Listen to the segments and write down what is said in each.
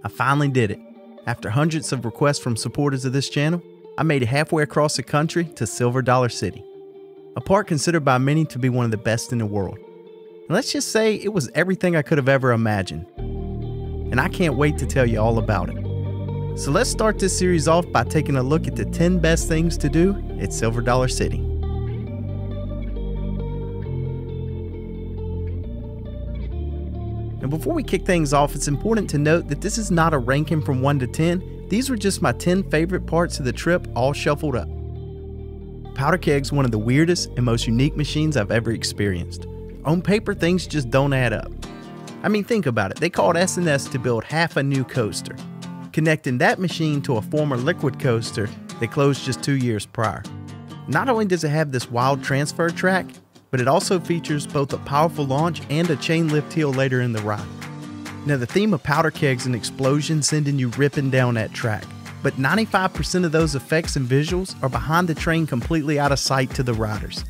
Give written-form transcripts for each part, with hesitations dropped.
I finally did it. After hundreds of requests from supporters of this channel, I made it halfway across the country to Silver Dollar City, a park considered by many to be one of the best in the world. And let's just say it was everything I could have ever imagined. And I can't wait to tell you all about it. So let's start this series off by taking a look at the 10 best things to do at Silver Dollar City. And before we kick things off, it's important to note that this is not a ranking from 1 to 10. These were just my 10 favorite parts of the trip all shuffled up. Powder Keg's one of the weirdest and most unique machines I've ever experienced. On paper, things just don't add up. I mean, think about it. They called S&S to build half a new coaster, connecting that machine to a former liquid coaster that closed just 2 years prior. Not only does it have this wild transfer track, but it also features both a powerful launch and a chain lift hill later in the ride. Now, the theme of Powder Keg's an explosion sending you ripping down that track, but 95% of those effects and visuals are behind the train completely out of sight to the riders.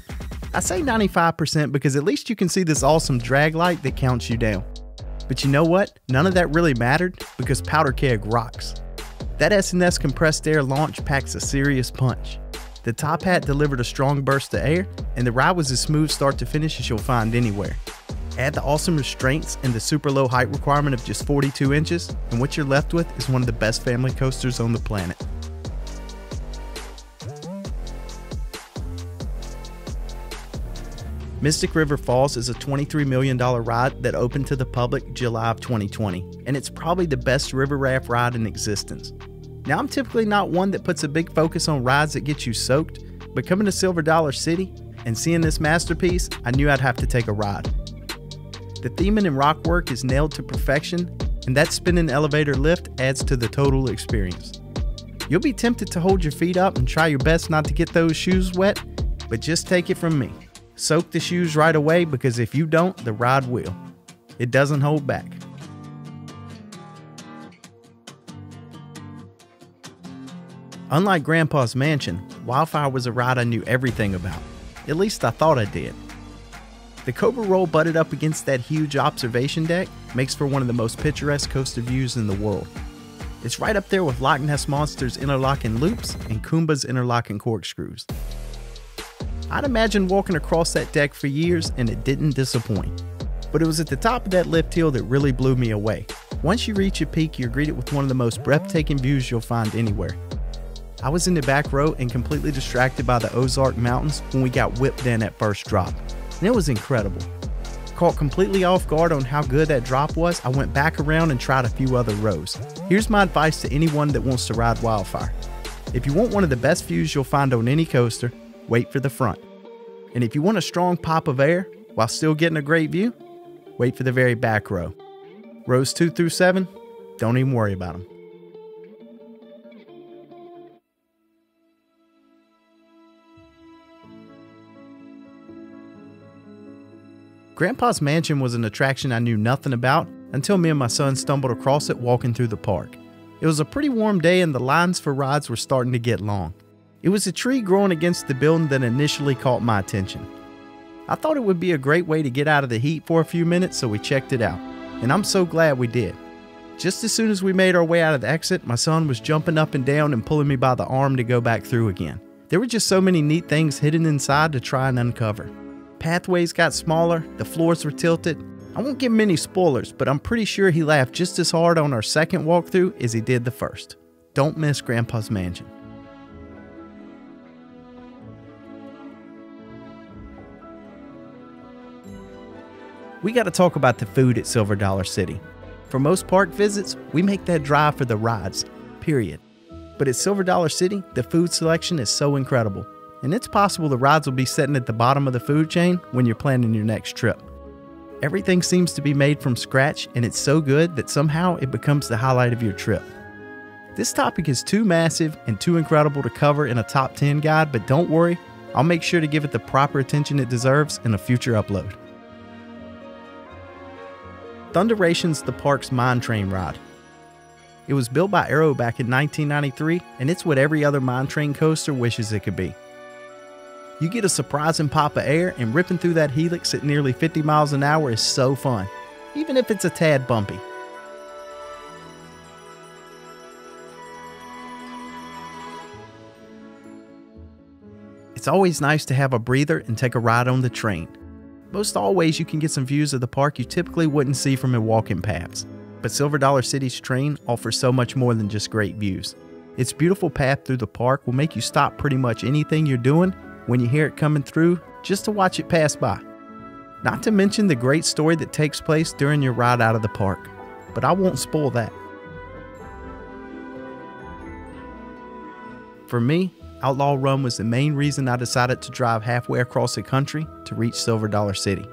I say 95% because at least you can see this awesome drag light that counts you down. But you know what? None of that really mattered because Powder Keg rocks. That S&S compressed air launch packs a serious punch. The top hat delivered a strong burst of air, and the ride was as smooth start to finish as you'll find anywhere. Add the awesome restraints and the super low height requirement of just 42 inches, and what you're left with is one of the best family coasters on the planet. Mystic River Falls is a $23 million ride that opened to the public July of 2020, and it's probably the best river raft ride in existence. Now, I'm typically not one that puts a big focus on rides that get you soaked, but coming to Silver Dollar City and seeing this masterpiece, I knew I'd have to take a ride. The theming and rock work is nailed to perfection, and that spinning elevator lift adds to the total experience. You'll be tempted to hold your feet up and try your best not to get those shoes wet, but just take it from me. Soak the shoes right away because if you don't, the ride will. It doesn't hold back. Unlike Grandpa's Mansion, Wildfire was a ride I knew everything about. At least I thought I did. The Cobra Roll butted up against that huge observation deck makes for one of the most picturesque coaster views in the world. It's right up there with Loch Ness Monster's interlocking loops and Kumba's interlocking corkscrews. I'd imagined walking across that deck for years and it didn't disappoint. But it was at the top of that lift hill that really blew me away. Once you reach a peak, you're greeted with one of the most breathtaking views you'll find anywhere. I was in the back row and completely distracted by the Ozark Mountains when we got whipped in at first drop. And it was incredible. Caught completely off guard on how good that drop was, I went back around and tried a few other rows. Here's my advice to anyone that wants to ride Wildfire. If you want one of the best views you'll find on any coaster, wait for the front. And if you want a strong pop of air while still getting a great view, wait for the very back row. Rows 2 through 7, don't even worry about them. Grandpa's Mansion was an attraction I knew nothing about until me and my son stumbled across it walking through the park. It was a pretty warm day and the lines for rides were starting to get long. It was a tree growing against the building that initially caught my attention. I thought it would be a great way to get out of the heat for a few minutes, so we checked it out. And I'm so glad we did. Just as soon as we made our way out of the exit, my son was jumping up and down and pulling me by the arm to go back through again. There were just so many neat things hidden inside to try and uncover. Pathways got smaller, the floors were tilted. I won't give him any spoilers, but I'm pretty sure he laughed just as hard on our second walkthrough as he did the first. Don't miss Grandpa's Mansion. We got to talk about the food at Silver Dollar City. For most park visits, we make that drive for the rides, period. But at Silver Dollar City, the food selection is so incredible. And it's possible the rides will be sitting at the bottom of the food chain when you're planning your next trip. Everything seems to be made from scratch, and it's so good that somehow it becomes the highlight of your trip. This topic is too massive and too incredible to cover in a top 10 guide, but don't worry, I'll make sure to give it the proper attention it deserves in a future upload. Thunderation's the park's mine train ride. It was built by Arrow back in 1993, and it's what every other mine train coaster wishes it could be. You get a surprising pop of air, and ripping through that helix at nearly 50 miles an hour is so fun, even if it's a tad bumpy. It's always nice to have a breather and take a ride on the train. Most always you can get some views of the park you typically wouldn't see from your walking paths. But Silver Dollar City's train offers so much more than just great views. Its beautiful path through the park will make you stop pretty much anything you're doing when you hear it coming through just to watch it pass by. Not to mention the great story that takes place during your ride out of the park, but I won't spoil that. For me, Outlaw Run was the main reason I decided to drive halfway across the country to reach Silver Dollar City.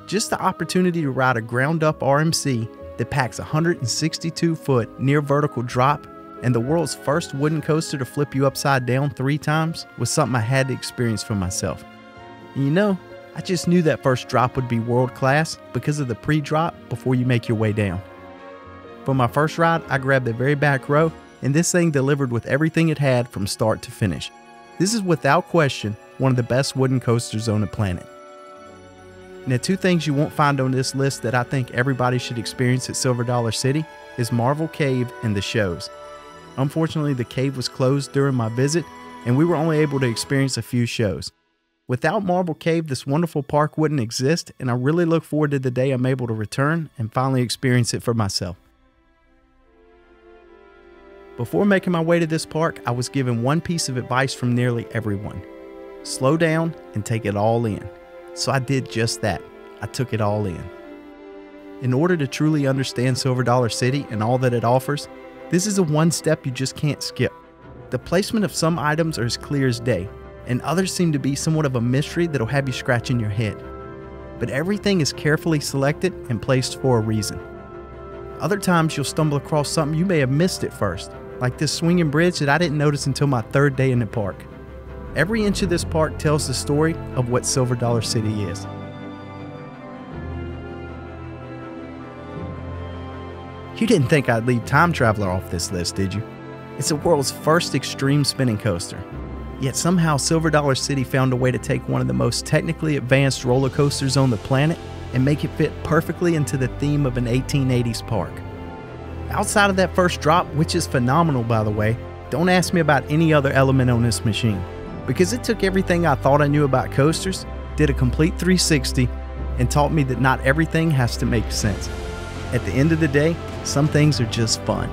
Just the opportunity to ride a ground-up RMC that packs a 162-foot near vertical drop and the world's first wooden coaster to flip you upside down 3 times was something I had to experience for myself. And you know, I just knew that first drop would be world-class because of the pre-drop before you make your way down. For my first ride, I grabbed the very back row, and this thing delivered with everything it had from start to finish. This is without question one of the best wooden coasters on the planet. Now, 2 things you won't find on this list that I think everybody should experience at Silver Dollar City is Marvel Cave and the shows. Unfortunately, the cave was closed during my visit, and we were only able to experience a few shows. Without Marble Cave, this wonderful park wouldn't exist, and I really look forward to the day I'm able to return and finally experience it for myself. Before making my way to this park, I was given one piece of advice from nearly everyone. Slow down and take it all in. So I did just that. I took it all in. In order to truly understand Silver Dollar City and all that it offers, this is a one step you just can't skip. The placement of some items are as clear as day, and others seem to be somewhat of a mystery that'll have you scratching your head. But everything is carefully selected and placed for a reason. Other times you'll stumble across something you may have missed at first, like this swinging bridge that I didn't notice until my 3rd day in the park. Every inch of this park tells the story of what Silver Dollar City is. You didn't think I'd leave Time Traveler off this list, did you? It's the world's first extreme spinning coaster. Yet somehow Silver Dollar City found a way to take one of the most technically advanced roller coasters on the planet and make it fit perfectly into the theme of an 1880s park. Outside of that first drop, which is phenomenal by the way, don't ask me about any other element on this machine, because it took everything I thought I knew about coasters, did a complete 360, and taught me that not everything has to make sense. At the end of the day, some things are just fun.